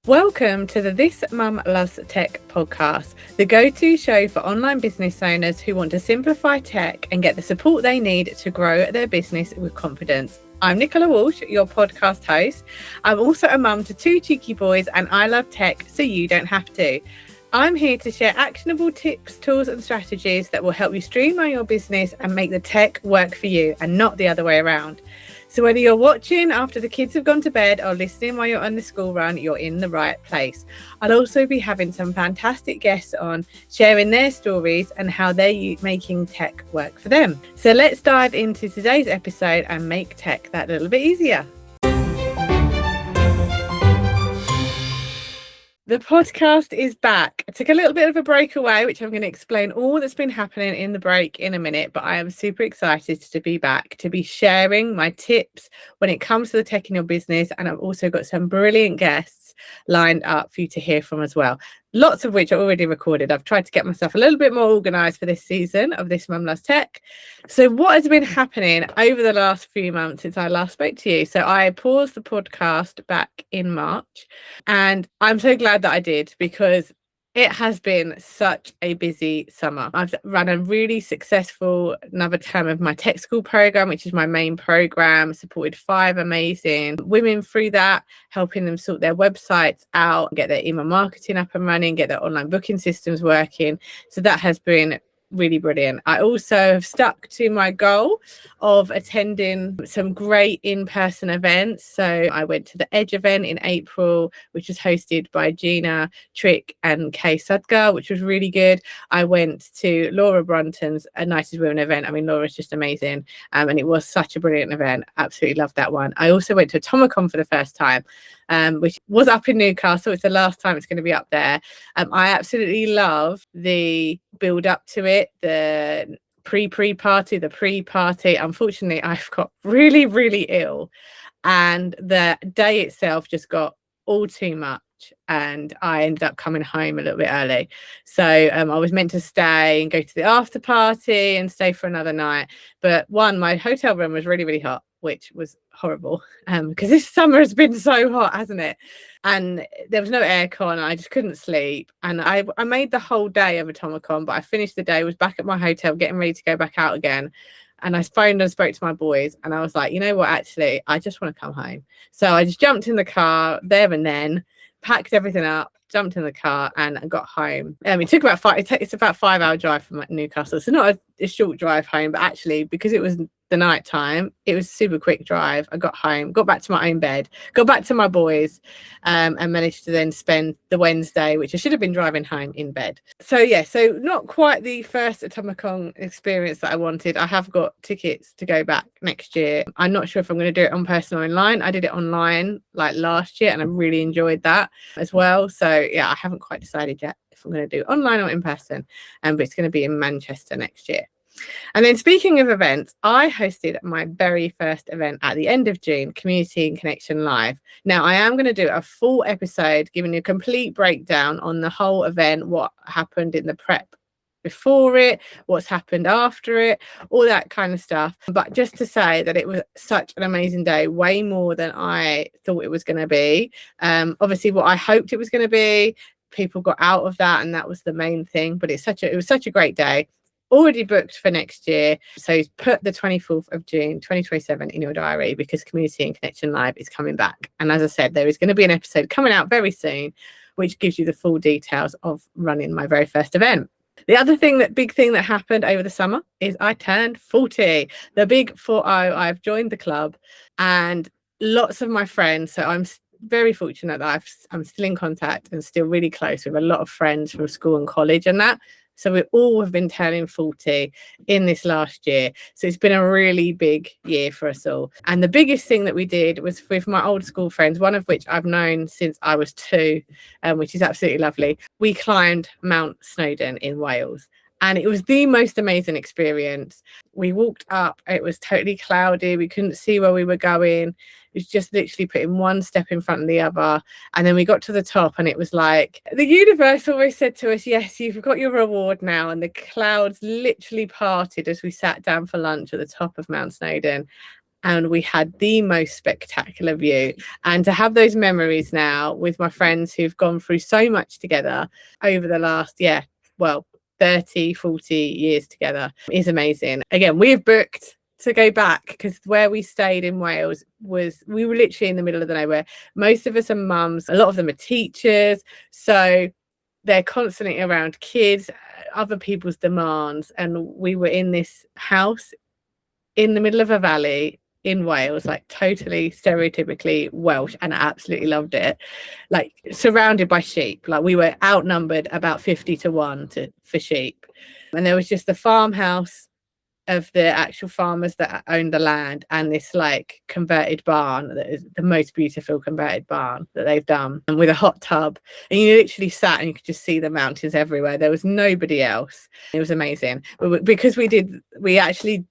Welcome to the This Mum Loves Tech podcast, the go-to show for online business owners who want to simplify tech and get the support they need to grow their business with confidence. I'm Nicola Walsh, your podcast host. I'm also a mum to two cheeky boys and I love tech, so you don't have to. I'm here to share actionable tips, tools and strategies that will help you streamline your business and make the tech work for you and not the other way around. So whether you're watching after the kids have gone to bed or listening while you're on the school run, you're in the right place. I'll also be having some fantastic guests on, sharing their stories and how they're making tech work for them. So let's dive into today's episode and make tech that little bit easier. The podcast is back. I took a little bit of a break away, which I'm going to explain all that's been happening in the break in a minute, but I am super excited to be back, to be sharing my tips when it comes to the tech in your business. And I've also got some brilliant guests lined up for you to hear from as well. Lots of which are already recorded. I've tried to get myself a little bit more organized for this season of This Mum Loves Tech. So what has been happening over the last few months since I last spoke to you? So I paused the podcast back in March and I'm so glad that I did because it has been such a busy summer. I've run a really successful another term of my tech school program, which is my main program, supported 5 amazing women through that, helping them sort their websites out, get their email marketing up and running, get their online booking systems working. So that has been really brilliant. I also have stuck to my goal of attending some great in-person events. So I went to the Edge event in April, which was hosted by Gina Trick and Kay Sudgar, which was really good. I went to Laura Brunton's United Women event. I mean, Laura's just amazing. And it was such a brilliant event. Absolutely loved that one. I also went to Automacon for the first time, which was up in Newcastle. It's the last time it's going to be up there. I absolutely love the build up to it, the pre-party, the pre-party. Unfortunately, I've got really ill and the day itself just got all too much and I ended up coming home a little bit early. So I was meant to stay and go to the after party and stay for another night. But my hotel room was really hot, which was horrible because this summer has been so hot, hasn't it? And there was no aircon. I just couldn't sleep. And I made the whole day of Automacon, but I finished the day, was back at my hotel, getting ready to go back out again. And I phoned and spoke to my boys and I was like, you know what, actually, I just want to come home. So I just jumped in the car there and then, packed everything up, jumped in the car and got home. It took about it's about a 5-hour drive from Newcastle. So not a short drive home, but actually because it was the night time, it was a super quick drive. I got home, got back to my own bed, got back to my boys, and managed to then spend the Wednesday, which I should have been driving home, in bed. So yeah, so not quite the first Automacon experience that I wanted. I have got tickets to go back next year. I'm not sure if I'm going to do it on person or online. I did it online like last year and I really enjoyed that as well. So yeah, I haven't quite decided yet if I'm going to do online or in person, but it's going to be in Manchester next year. And then speaking of events, I hosted my very first event at the end of June, Community and Connection Live. Now, I am going to do a full episode giving you a complete breakdown on the whole event, what happened in the prep before it, what's happened after it, all that kind of stuff. But just to say that it was such an amazing day, way more than I thought it was going to be. Obviously, what I hoped it was going to be, people got out of that, and that was the main thing. But it was such a great day. Already booked for next year, so put the 24th of June 2027 in your diary because Community and Connection Live is coming back. And as I said, there is going to be an episode coming out very soon which gives you the full details of running my very first event. The other big thing that happened over the summer is I turned 40, the big 40. I've joined the club and lots of my friends, so I'm very fortunate that I'm still in contact and still really close with a lot of friends from school and college and that. So we all have been turning 40 in this last year. So it's been a really big year for us all. And the biggest thing that we did was with my old school friends, one of which I've known since I was 2, which is absolutely lovely. We climbed Mount Snowdon in Wales. And it was the most amazing experience. We walked up, it was totally cloudy. We couldn't see where we were going. It was just literally putting one step in front of the other. And then we got to the top and it was like, the universe always said to us, yes, you've got your reward now. And the clouds literally parted as we sat down for lunch at the top of Mount Snowdon. and we had the most spectacular view. And to have those memories now with my friends who've gone through so much together over the last 30-40 years together is amazing. Again, we've booked to go back because where we stayed in Wales we were literally in the middle of the nowhere. Most of us are mums, a lot of them are teachers, so they're constantly around kids, other people's demands, and we were in this house in the middle of a valley in Wales, like totally stereotypically Welsh, and I absolutely loved it. Like surrounded by sheep, like we were outnumbered about 50-1 for sheep, and there was just the farmhouse of the actual farmers that owned the land, and this like converted barn that is the most beautiful converted barn that they've done, and with a hot tub, and you literally sat and you could just see the mountains everywhere. There was nobody else. It was amazing. But because we actually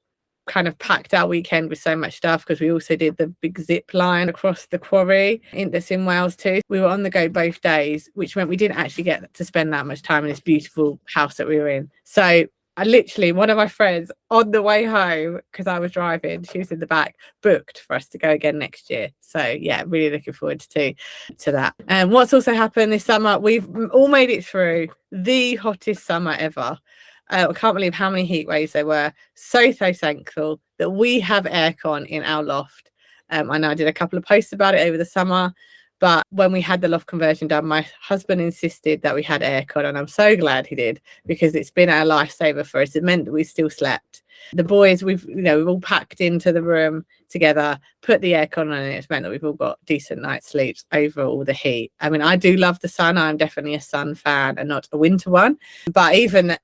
kind of packed our weekend with so much stuff, because we also did the big zip line across the quarry that's in Wales too. We were on the go both days, which meant we didn't actually get to spend that much time in this beautiful house that we were in. So I literally, one of my friends on the way home, because I was driving, she was in the back, booked for us to go again next year. So yeah, really looking forward to that. And what's also happened this summer, we've all made it through the hottest summer ever. I can't believe how many heat waves there were. So thankful that we have aircon in our loft. I know I did a couple of posts about it over the summer, but when we had the loft conversion done, my husband insisted that we had aircon, and I'm so glad he did, because it's been our lifesaver for us. It meant that we still slept. The boys, we've all packed into the room together, put the aircon on, and it's meant that we've all got decent night's sleeps over all the heat. I mean, I do love the sun. I'm definitely a sun fan and not a winter one, but even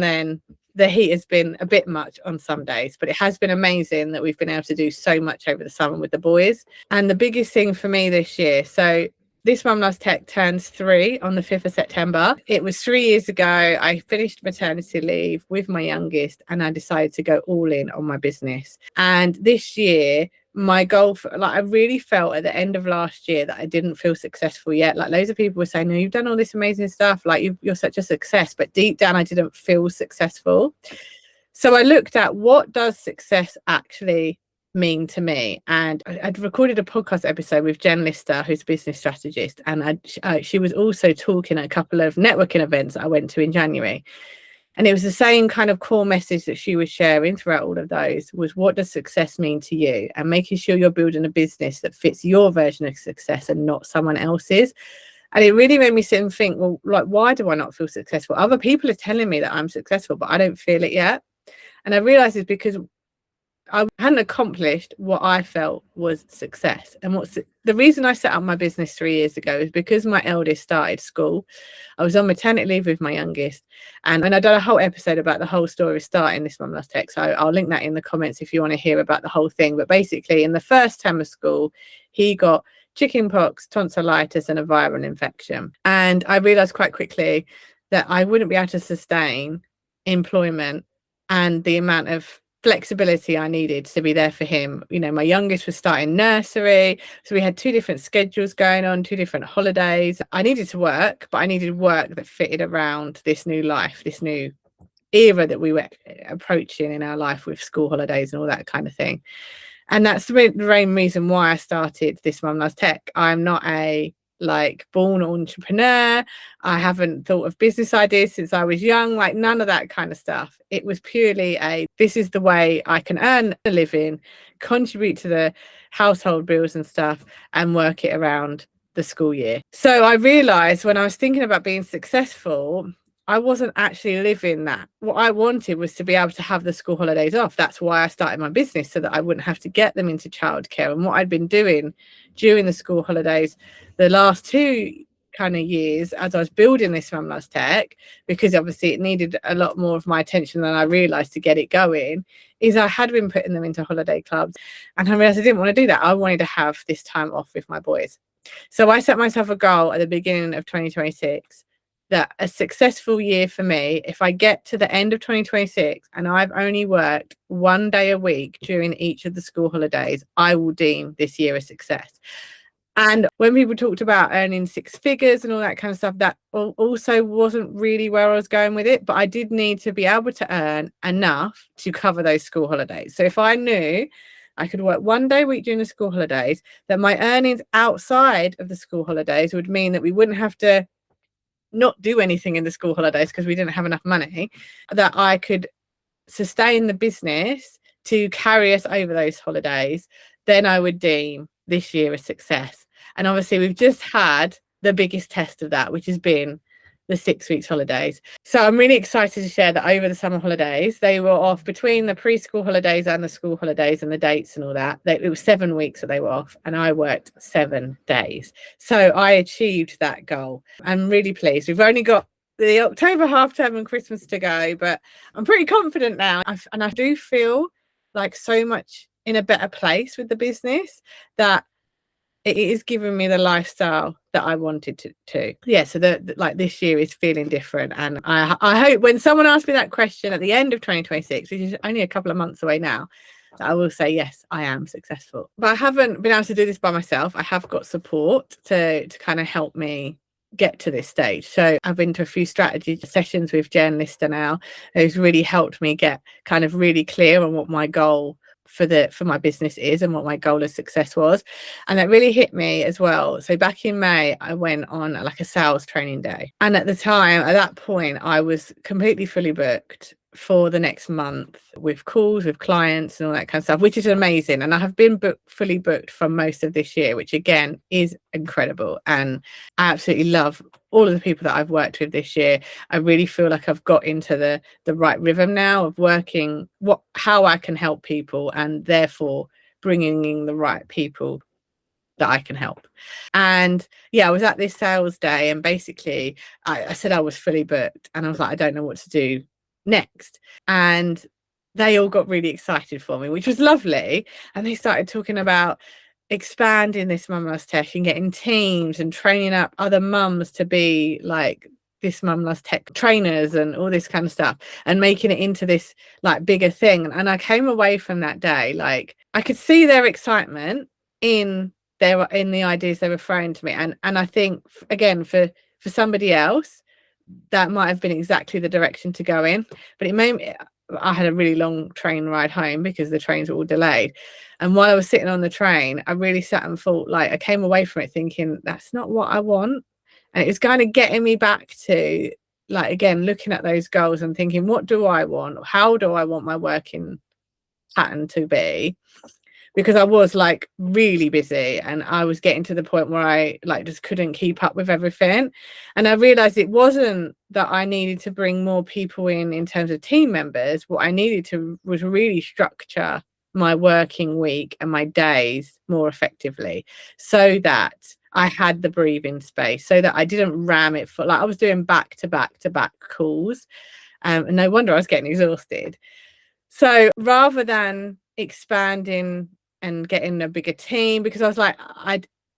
then, the heat has been a bit much on some days, but it has been amazing that we've been able to do so much over the summer with the boys. And the biggest thing for me this year, so this Mum Loves Tech turns 3 on the 5th of September. It was 3 years ago. I finished maternity leave with my youngest, and I decided to go all in on my business. And this year, my goal I really felt at the end of last year that I didn't feel successful yet. Like loads of people were saying, no, you've done all this amazing stuff, like you're such a success, but deep down I didn't feel successful. So I looked at, what does success actually mean to me? And I'd recorded a podcast episode with Jen Lister, who's a business strategist, and she was also talking at a couple of networking events that I went to in January. And it was the same kind of core message that she was sharing throughout all of those, was what does success mean to you, and making sure you're building a business that fits your version of success and not someone else's. And it really made me sit and think, well, like, why do I not feel successful? Other people are telling me that I'm successful, but I don't feel it yet. And I realized it's because I hadn't accomplished what I felt was success. And the reason I set up my business 3 years ago is because my eldest started school. I was on maternity leave with my youngest, and I done a whole episode about the whole story of starting this Mum Loves Tech. So I'll link that in the comments if you want to hear about the whole thing. But basically, in the first term of school, he got chickenpox, tonsillitis, and a viral infection. And I realized quite quickly that I wouldn't be able to sustain employment and the amount of flexibility I needed to be there for him. My youngest was starting nursery, so we had 2 different schedules going on, 2 different holidays. I needed to work, but I needed work that fitted around this new life, this new era that we were approaching in our life with school holidays and all that kind of thing. And that's the main reason why I started this Mum Loves Tech. I'm not a born entrepreneur. I haven't thought of business ideas since I was young, like none of that kind of stuff. It was purely this is the way I can earn a living, contribute to the household bills and stuff, and work it around the school year. So I realized when I was thinking about being successful, I wasn't actually living that. What I wanted was to be able to have the school holidays off. That's why I started my business, so that I wouldn't have to get them into childcare. And what I'd been doing during the school holidays the last 2 kind of years, as I was building this Mum Loves Tech, because obviously it needed a lot more of my attention than I realized to get it going, is I had been putting them into holiday clubs, and I realized I didn't want to do that. I wanted to have this time off with my boys. So I set myself a goal at the beginning of 2026 that a successful year for me, if I get to the end of 2026 and I've only worked 1 day a week during each of the school holidays, I will deem this year a success. And when people talked about earning 6 figures and all that kind of stuff, that also wasn't really where I was going with it. But I did need to be able to earn enough to cover those school holidays. So if I knew I could work 1 day a week during the school holidays, that my earnings outside of the school holidays would mean that we wouldn't have to not do anything in the school holidays because we didn't have enough money, that I could sustain the business to carry us over those holidays, then I would deem this year a success. And obviously we've just had the biggest test of that, which has been the 6 weeks holidays. So I'm really excited to share that over the summer holidays, they were off between the preschool holidays and the school holidays and the dates and all that. It was 7 weeks that they were off, and I worked 7 days. So I achieved that goal. I'm really pleased. We've only got the October half term and Christmas to go, but I'm pretty confident now. And I do feel like so much in a better place with the business, that it is giving me the lifestyle that I wanted to. Yeah, so like this year is feeling different, and I hope when someone asks me that question at the end of 2026, which is only a couple of months away now, that I will say yes, I am successful. But I haven't been able to do this by myself. I have got support to kind of help me get to this stage. So I've been to a few strategy sessions with Jen Lister now, who's really helped me get kind of really clear on what my goal for my business is and what my goal of success was. And that really hit me as well. So back in May, I went on like a sales training day, and at that point I was completely fully booked for the next month with calls with clients and all that kind of stuff, which is amazing. And I have been fully booked for most of this year, which again is incredible. And I absolutely love all of the people that I've worked with this year. I really feel like I've got into the right rhythm now of working how I can help people, and therefore bringing in the right people that I can help. And yeah, I was at this sales day, and basically I said I was fully booked, and I was like, I don't know what to do next. And they all got really excited for me, which was lovely. And they started talking about expanding this Mum Loves Tech and getting teams and training up other mums to be like this Mum Loves Tech trainers and all this kind of stuff, and making it into this like bigger thing. And I came away from that day, like I could see their excitement in the ideas they were throwing to me. And I think again, for somebody else, that might have been exactly the direction to go in, but it made me, I had a really long train ride home because the trains were all delayed. And while I was sitting on the train, I really sat and thought, like, I came away from it thinking that's not what I want. And it was kind of getting me back to, like, again, looking at those goals and thinking, what do I want? How do I want my working pattern to be? Because I was like really busy, and I was getting to the point where I like just couldn't keep up with everything. And I realized it wasn't that I needed to bring more people in terms of team members. What I needed to was really structure my working week and my days more effectively, so that I had the breathing space, so that I didn't ram it for, like, I was doing back to back calls, and no wonder I was getting exhausted. So rather than expanding and getting a bigger team, because I was like,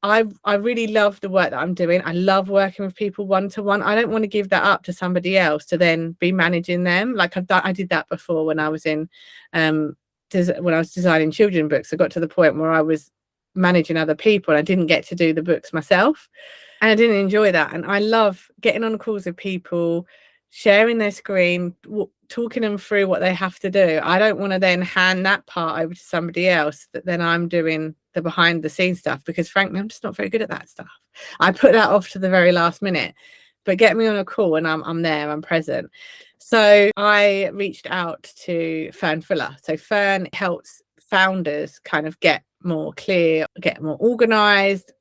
I really love the work that I'm doing. I love working with people one-to-one. I don't want to give that up to somebody else to then be managing them. Like I did that before when I was in when I was designing children's books. I got to the point where I was managing other people, and I didn't get to do the books myself, and I didn't enjoy that. And I love getting on calls with people, sharing their screen, talking them through what they have to do. I don't want to then hand that part over to somebody else, that then I'm doing the behind the scenes stuff, because frankly, I'm just not very good at that stuff. I put that off to the very last minute. But get me on a call and I'm there, I'm present. So I reached out to Fern Fuller. So Fern helps founders kind of get more clear, get more organized,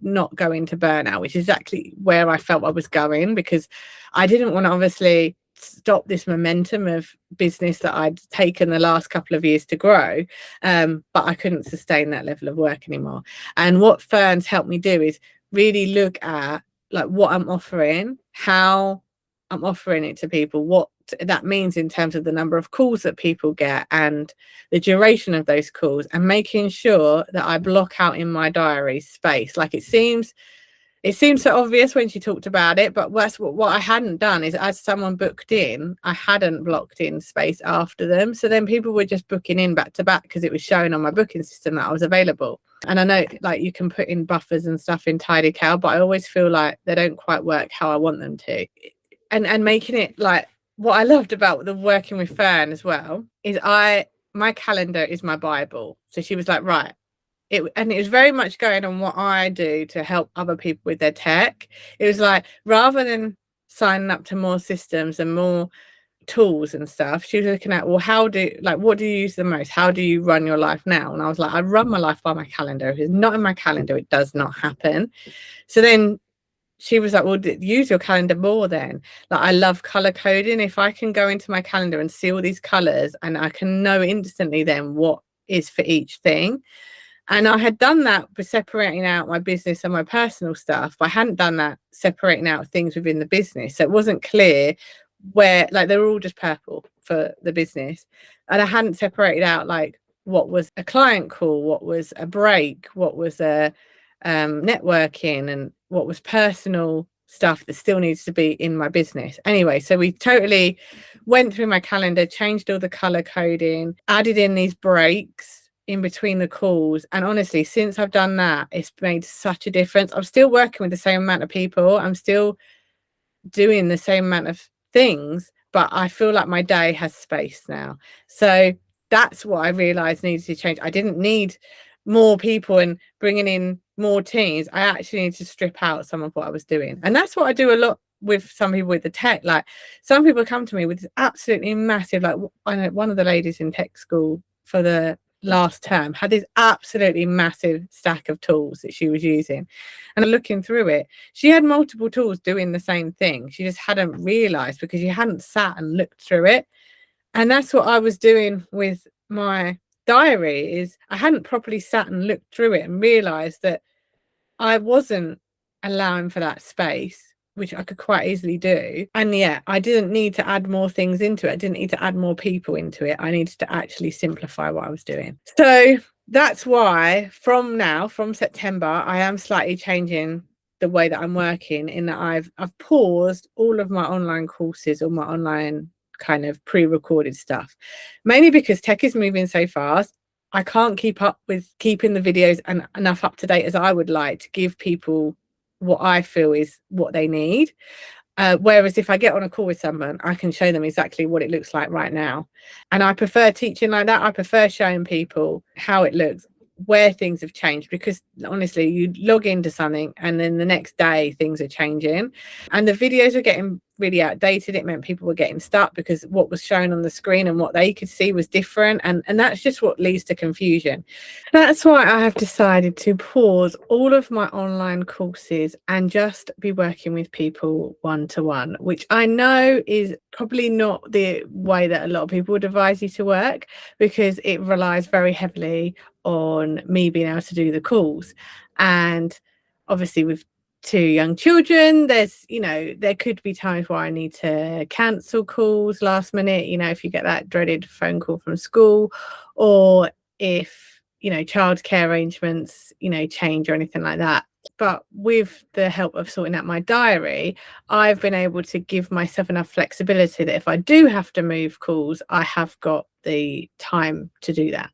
not go into burnout, which is exactly where I felt I was going, because I didn't want to obviously stop this momentum of business that I'd taken the last couple of years to grow, but I couldn't sustain that level of work anymore. And what Fern's helped me do is really look at like what I'm offering, how I'm offering it to people, what that means in terms of the number of calls that people get and the duration of those calls, and making sure that I block out in my diary space. Like it seems so obvious when she talked about it, but what I hadn't done is, as someone booked in, I hadn't blocked in space after them. So then people were just booking in back to back because it was showing on my booking system that I was available. And I know like you can put in buffers and stuff in Tidycal, but I always feel like they don't quite work how I want them to. And making it like, what I loved about the working with Fern as well is I my calendar is my Bible. So she was like, right. And it was very much going on what I do to help other people with their tech. It was like, rather than signing up to more systems and more tools and stuff, she was looking at, well, what do you use the most? How do you run your life now? And I was like, I run my life by my calendar. If it's not in my calendar, it does not happen. So then she was like, well, use your calendar more then. Like, I love color coding. If I can go into my calendar and see all these colors, and I can know instantly then what is for each thing. And I had done that for separating out my business and my personal stuff, but I hadn't done that separating out things within the business. So it wasn't clear where, like, they were all just purple for the business. And I hadn't separated out, like, what was a client call, what was a break, what was a networking, and what was personal stuff that still needs to be in my business. Anyway, so we totally went through my calendar, changed all the color coding, added in these breaks in between the calls. And honestly, since I've done that, it's made such a difference. I'm still working with the same amount of people. I'm still doing the same amount of things, but I feel like my day has space now. So that's what I realized needed to change. I didn't need more people and bringing in more teams. I actually need to strip out some of what I was doing. And that's what I do a lot with some people with the tech. Like, some people come to me with this absolutely massive, like, I know one of the ladies in tech school for the last term had this absolutely massive stack of tools that she was using, and looking through it, she had multiple tools doing the same thing. She just hadn't realized because she hadn't sat and looked through it. And that's what I was doing with my diary, is I hadn't properly sat and looked through it and realized that I wasn't allowing for that space, which I could quite easily do. And yeah, I didn't need to add more things into it. I didn't need to add more people into it. I needed to actually simplify what I was doing. So that's why from September, I am slightly changing the way that I'm working, in that I've paused all of my online courses or my online kind of pre-recorded stuff, mainly because tech is moving so fast. I can't keep up with keeping the videos and enough up to date as I would like to give people what I feel is what they need. Whereas if I get on a call with someone, I can show them exactly what it looks like right now. And I prefer teaching like that. I prefer showing people how it looks, where things have changed, because honestly, you log into something and then the next day things are changing, and the videos are getting really outdated. It meant people were getting stuck because what was shown on the screen and what they could see was different, and that's just what leads to confusion. That's why I have decided to pause all of my online courses and just be working with people one-to-one, which I know is probably not the way that a lot of people would advise you to work, because it relies very heavily on me being able to do the calls. And obviously with 2 young children, there could be times where I need to cancel calls last minute, if you get that dreaded phone call from school, or if childcare arrangements change or anything like that. But with the help of sorting out my diary, I've been able to give myself enough flexibility that if I do have to move calls, I have got the time to do that.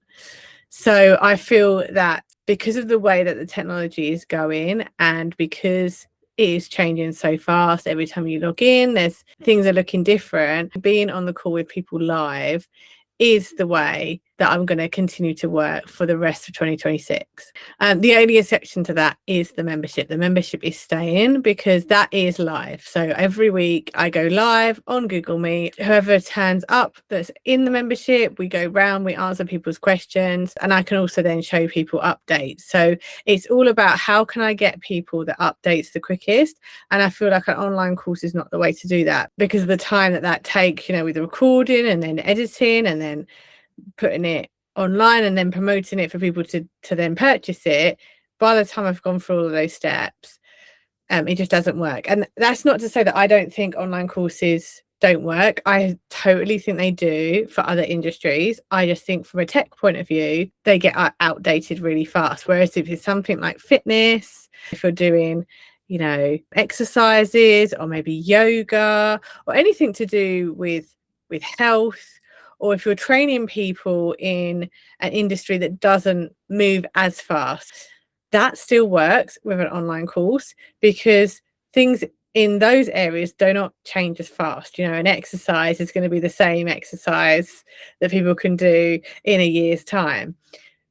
So I feel that because of the way that the technology is going, and because it is changing so fast, every time you log in, things are looking different. Being on the call with people live is the way that I'm going to continue to work for the rest of 2026. The only exception to that is the membership. The membership is staying because that is live. So every week I go live on Google Meet. Whoever turns up that's in the membership, we go round, we answer people's questions, and I can also then show people updates. So it's all about how can I get people the updates the quickest. And I feel like an online course is not the way to do that, because of the time that takes, with the recording and then editing and then putting it online and then promoting it for people to then purchase it. By the time I've gone through all of those steps, it just doesn't work. And that's not to say that I don't think online courses don't work. I totally think they do for other industries. I just think from a tech point of view, they get outdated really fast. Whereas if it's something like fitness, if you're doing exercises or maybe yoga or anything to do with health, or if you're training people in an industry that doesn't move as fast, that still works with an online course, because things in those areas do not change as fast. You know, an exercise is going to be the same exercise that people can do in a year's time.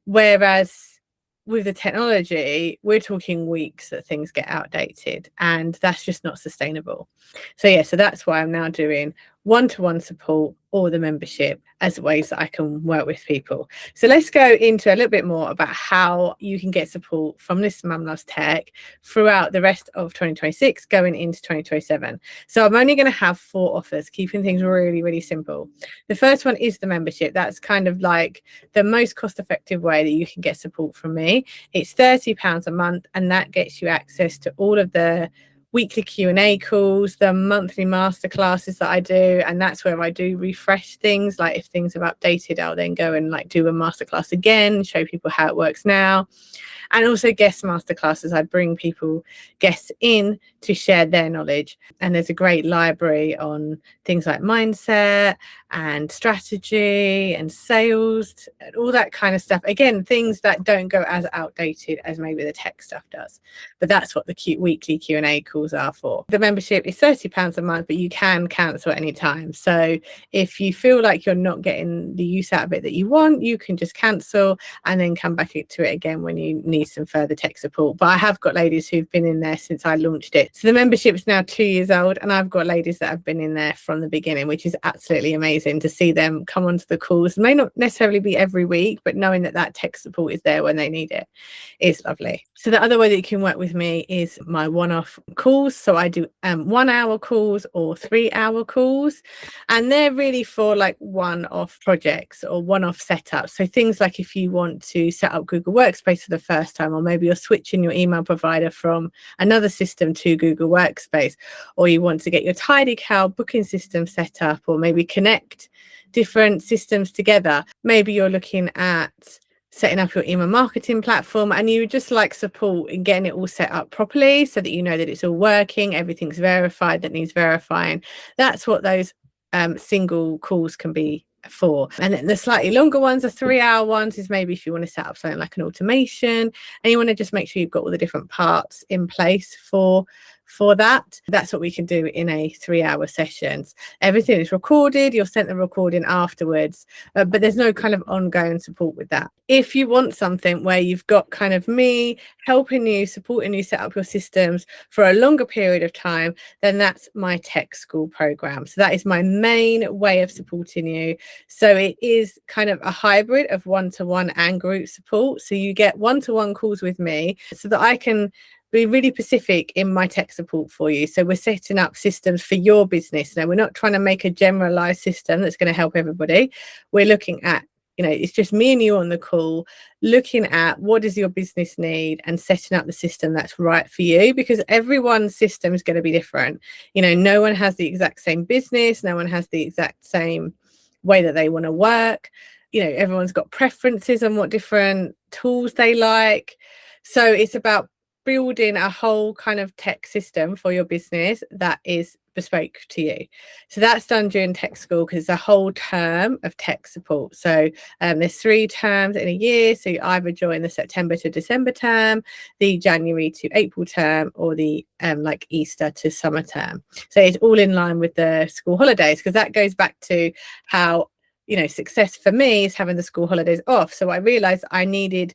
Whereas with the technology, we're talking weeks that things get outdated, and that's just not sustainable. So yeah, so that's why I'm now doing one-to-one support or the membership as ways that I can work with people. So let's go into a little bit more about how you can get support from this Mum Loves Tech throughout the rest of 2026 going into 2027. So I'm only going to have 4 offers, keeping things really, really simple. The first one is the membership. That's kind of like the most cost-effective way that you can get support from me. It's £30 a month, and that gets you access to all of the weekly Q&A calls, the monthly masterclasses that I do, and that's where I do refresh things. Like if things have updated, I'll then go and like do a masterclass again, show people how it works now. And also guest masterclasses. I bring guests in to share their knowledge. And there's a great library on things like mindset and strategy and sales and all that kind of stuff. Again, things that don't go as outdated as maybe the tech stuff does. But that's what the weekly Q&A calls are for. The membership is £30 a month, but you can cancel at any time. So if you feel like you're not getting the use out of it that you want, you can just cancel and then come back to it again when you need some further tech support. But I have got ladies who've been in there since I launched it. So the membership is now 2 years old, and I've got ladies that have been in there from the beginning, which is absolutely amazing to see them come onto the calls. It may not necessarily be every week, but knowing that tech support is there when they need it is lovely. So the other way that you can work with me is my one-off calls. So I do 1 hour calls or 3 hour calls, and they're really for like one-off projects or one-off setups. So things like if you want to set up Google Workspace for the first time, or maybe you're switching your email provider from another system to Google Workspace, or you want to get your TidyCal booking system set up, or maybe connect different systems together. Maybe you're looking at setting up your email marketing platform and you just like support in getting it all set up properly so that you know that it's all working, everything's verified that needs verifying. That's what those single calls can be for. And then the slightly longer ones, the 3 hour ones, is maybe if you want to set up something like an automation and you want to just make sure you've got all the different parts in place for that. That's what we can do in a 3 hour sessions. Everything is recorded, you're sent the recording afterwards, but there's no kind of ongoing support with that. If you want something where you've got kind of me helping you, supporting you set up your systems for a longer period of time, then that's my tech school program. So that is my main way of supporting you. So it is kind of a hybrid of one-to-one and group support. So you get one-to-one calls with me so that I can be really specific in my tech support for you. So we're setting up systems for your business. Now, we're not trying to make a generalized system that's going to help everybody. We're looking at, it's just me and you on the call, looking at what does your business need and setting up the system that's right for you, because everyone's system is going to be different. No one has the exact same business. No one has the exact same way that they want to work. Everyone's got preferences on what different tools they like. So it's about building a whole kind of tech system for your business that is bespoke to you. So that's done during tech school because it's a whole term of tech support. So there's 3 terms in a year. So you either join the September to December term, the January to April term, or the like Easter to summer term. So it's all in line with the school holidays, because that goes back to how success for me is having the school holidays off. So I realized I needed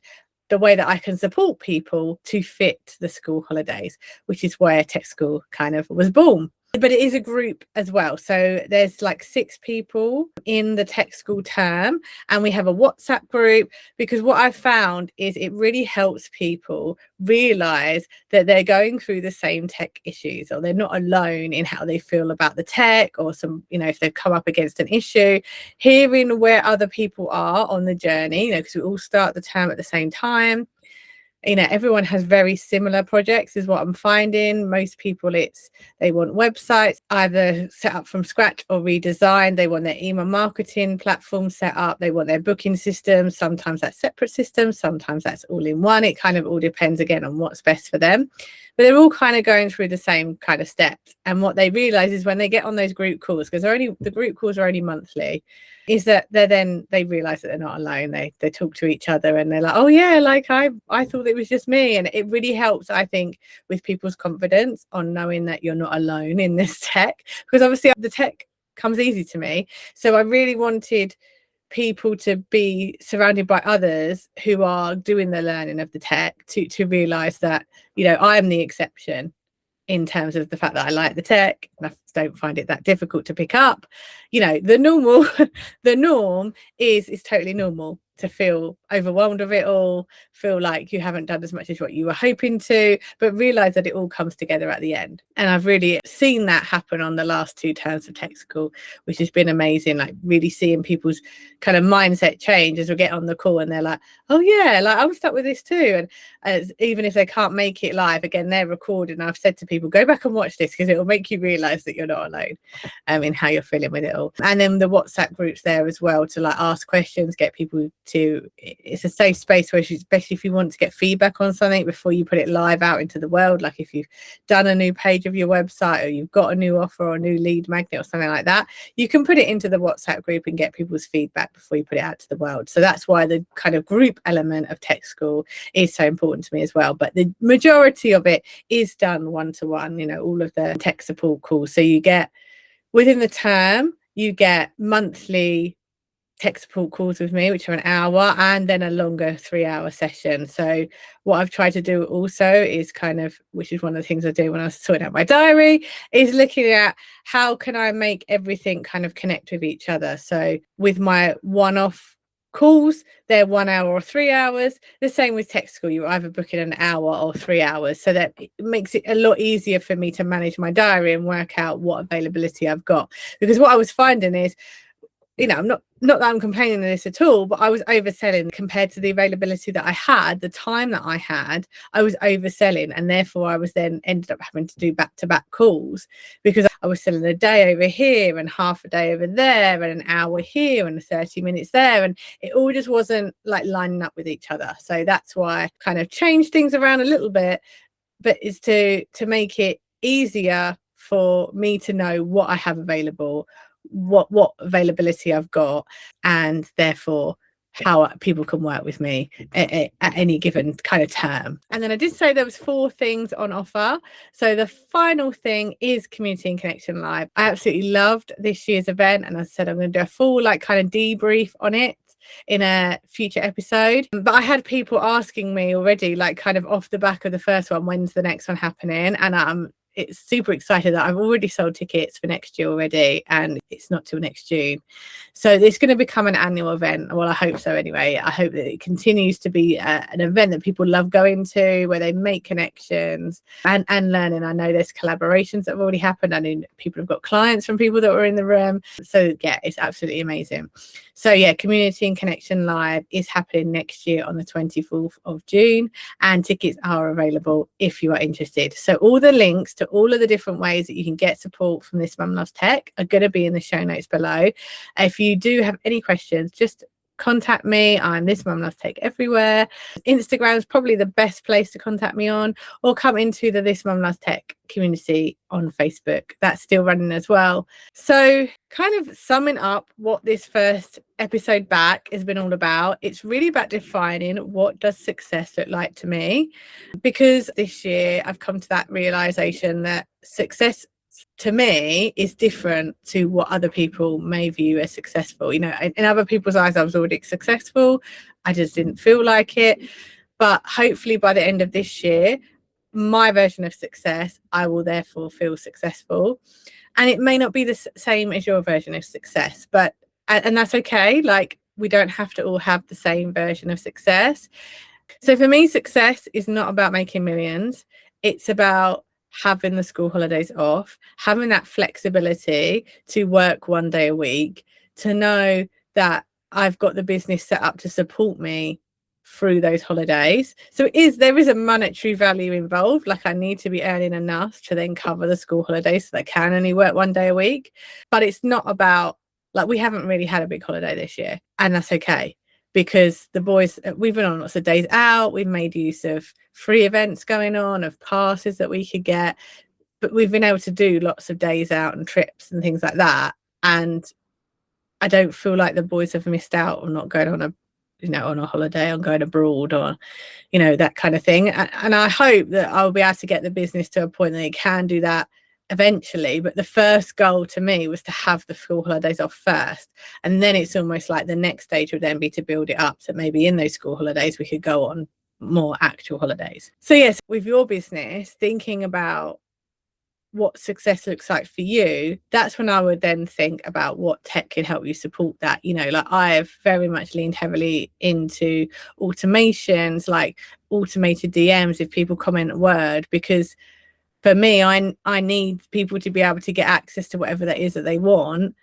the way that I can support people to fit the school holidays, which is where tech school kind of was born. But it is a group as well. So there's like 6 people in the tech school term, and we have a WhatsApp group, because what I've found is it really helps people realize that they're going through the same tech issues, or they're not alone in how they feel about the tech, or if they've come up against an issue, hearing where other people are on the journey, because we all start the term at the same time. Everyone has very similar projects is what I'm finding. Most people, they want websites either set up from scratch or redesigned. They want their email marketing platform set up. They want their booking system. Sometimes that's separate systems. Sometimes that's all in one. It kind of all depends again on what's best for them. but they're all kind of going through the same kind of steps. And what they realize is when they get on those group calls, because the group calls are only monthly, is that they realize that they're not alone. They talk to each other and they're like, oh yeah, like I thought it was just me. And it really helps, I think, with people's confidence on knowing that you're not alone in this tech, because obviously the tech comes easy to me. So I really wanted people to be surrounded by others who are doing the learning of the tech to realize that, I am the exception in terms of the fact that I like the tech and I don't find it that difficult to pick up. The norm is totally normal to feel overwhelmed of it all, feel like you haven't done as much as what you were hoping to, but realize that it all comes together at the end. And I've really seen that happen on the last 2 terms of tech school, which has been amazing, like really seeing people's kind of mindset change as we get on the call and they're like, oh yeah, like I'm stuck with this too. And even if they can't make it live, again, they're recorded. And I've said to people, go back and watch this because it will make you realize that you're not alone in how you're feeling with it all. And then the WhatsApp groups there as well to like ask questions, get people to, it's a safe space where especially if you want to get feedback on something before you put it live out into the world, like if you've done a new page of your website or you've got a new offer or a new lead magnet or something like that, you can put it into the WhatsApp group and get people's feedback before you put it out to the world. So that's why the kind of group element of tech school is so important to me as well. But the majority of it is done one-to-one, all of the tech support calls. So you get, within the term, you get monthly tech support calls with me, which are an hour, and then a longer 3-hour session. So what I've tried to do also is kind of, which is one of the things I do when I was sorting out my diary, is looking at how can I make everything kind of connect with each other. So with my one-off calls, they're 1 hour or 3 hours. The same with tech school, you either book in an hour or 3 hours. So that it makes it a lot easier for me to manage my diary and work out what availability I've got. Because what I was finding is, I'm not that I'm complaining of this at all, but I was overselling compared to the availability that I had, the time that I had, I was overselling. And therefore I was then ended up having to do back-to-back calls because I was selling a day over here and half a day over there and an hour here and 30 minutes there. And it all just wasn't like lining up with each other. So that's why I kind of changed things around a little bit, but is to make it easier for me to know what I have available, what availability I've got, and therefore how people can work with me at any given kind of term. And then I did say there was 4 things on offer. So the final thing is Community and Connection Live. I absolutely loved this year's event, and as I said, I'm going to do a full like kind of debrief on it in a future episode. But I had people asking me already, like kind of off the back of the first one, when's the next one happening? And it's super excited that I've already sold tickets for next year already, and it's not till next June. So it's going to become an annual event. Well, I hope so anyway. I hope that it continues to be an event that people love going to, where they make connections and learning. I know there's collaborations that have already happened. I know people have got clients from people that were in the room. So yeah, it's absolutely amazing. So yeah, Community and Connection Live is happening next year on the 24th of June, and tickets are available if you are interested. So all the links to all of the different ways that you can get support from This Mum Loves Tech are going to be in the show notes below. If you do have any questions, just contact me. I'm This Mum Loves Tech everywhere. Instagram is probably the best place to contact me on, or come into the This Mum Loves Tech community on Facebook. That's still running as well. So kind of summing up what this first episode back has been all about, it's really about defining what does success look like to me, because this year I've come to that realization that success to me is different to what other people may view as successful. In other people's eyes I was already successful, I just didn't feel like it. But hopefully by the end of this year, my version of success, I will therefore feel successful. And it may not be the same as your version of success, but and that's okay. Like, we don't have to all have the same version of success. So for me, success is not about making millions. It's about having the school holidays off, having that flexibility to work 1 day a week, to know that I've got the business set up to support me through those holidays. So there is a monetary value involved. Like, I need to be earning enough to then cover the school holidays so that I can only work 1 day a week. But it's not about, like, we haven't really had a big holiday this year, and that's okay, because the boys, we've been on lots of days out, we've made use of free events going on, of passes that we could get, but we've been able to do lots of days out and trips and things like that. And I don't feel like the boys have missed out on not going on a holiday, on going abroad, or that kind of thing. And I hope that I'll be able to get the business to a point that it can do that eventually. But the first goal to me was to have the school holidays off first, and then it's almost like the next stage would then be to build it up, so maybe in those school holidays we could go on more actual holidays. So yes, with your business, thinking about what success looks like for you, that's when I would then think about what tech can help you support that. Like I've very much leaned heavily into automations, like automated DMs if people comment a word, because for me, I need people to be able to get access to whatever that is that they want,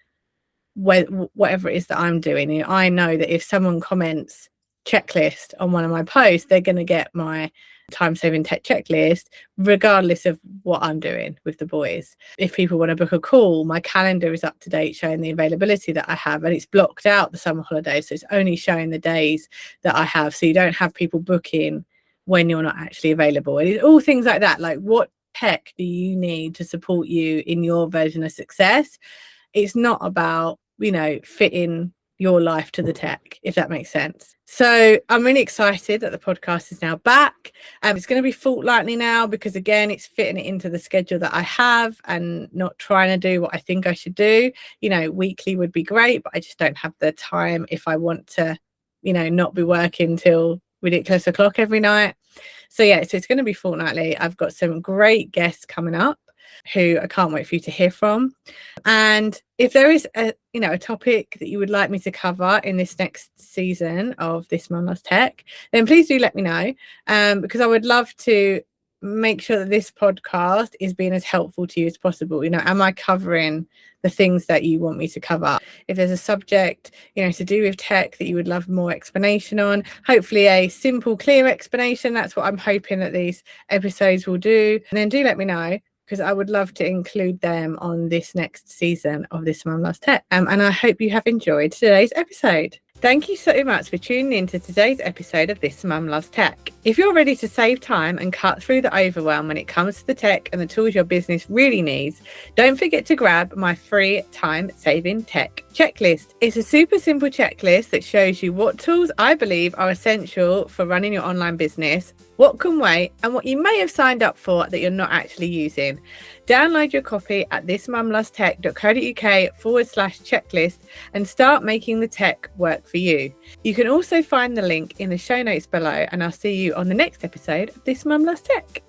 whatever it is that I'm doing. I know that if someone comments checklist on one of my posts, they're going to get my time-saving tech checklist regardless of what I'm doing with the boys. If people want to book a call, my calendar is up to date showing the availability that I have, and it's blocked out the summer holidays, so it's only showing the days that I have, so you don't have people booking when you're not actually available. And it's all things like that, like what tech do you need to support you in your version of success? It's not about fitting your life to the tech, if that makes sense. So I'm really excited that the podcast is now back. It's going to be fortnightly now, because again, it's fitting it into the schedule that I have and not trying to do what I think I should do. Weekly would be great, but I just don't have the time if I want to not be working till ridiculous o'clock every night. So it's going to be fortnightly. I've got some great guests coming up who I can't wait for you to hear from. And if there is a topic that you would like me to cover in this next season of This Mum Loves Tech, then please do let me know, because I would love to make sure that this podcast is being as helpful to you as possible. Am I covering the things that you want me to cover? If there's a subject to do with tech that you would love more explanation on, hopefully a simple, clear explanation, that's what I'm hoping that these episodes will do. And then do let me know, because I would love to include them on this next season of This Mum Loves Tech. And I hope you have enjoyed today's episode. Thank you so much for tuning in to today's episode of This Mum Loves Tech. If you're ready to save time and cut through the overwhelm when it comes to the tech and the tools your business really needs, don't forget to grab my free time-saving tech checklist. It's a super simple checklist that shows you what tools I believe are essential for running your online business, what can wait, and what you may have signed up for that you're not actually using. Download your copy at thismumlovestech.co.uk/checklist and start making the tech work for you. You can also find the link in the show notes below, and I'll see you on the next episode of This Mum Loves Tech.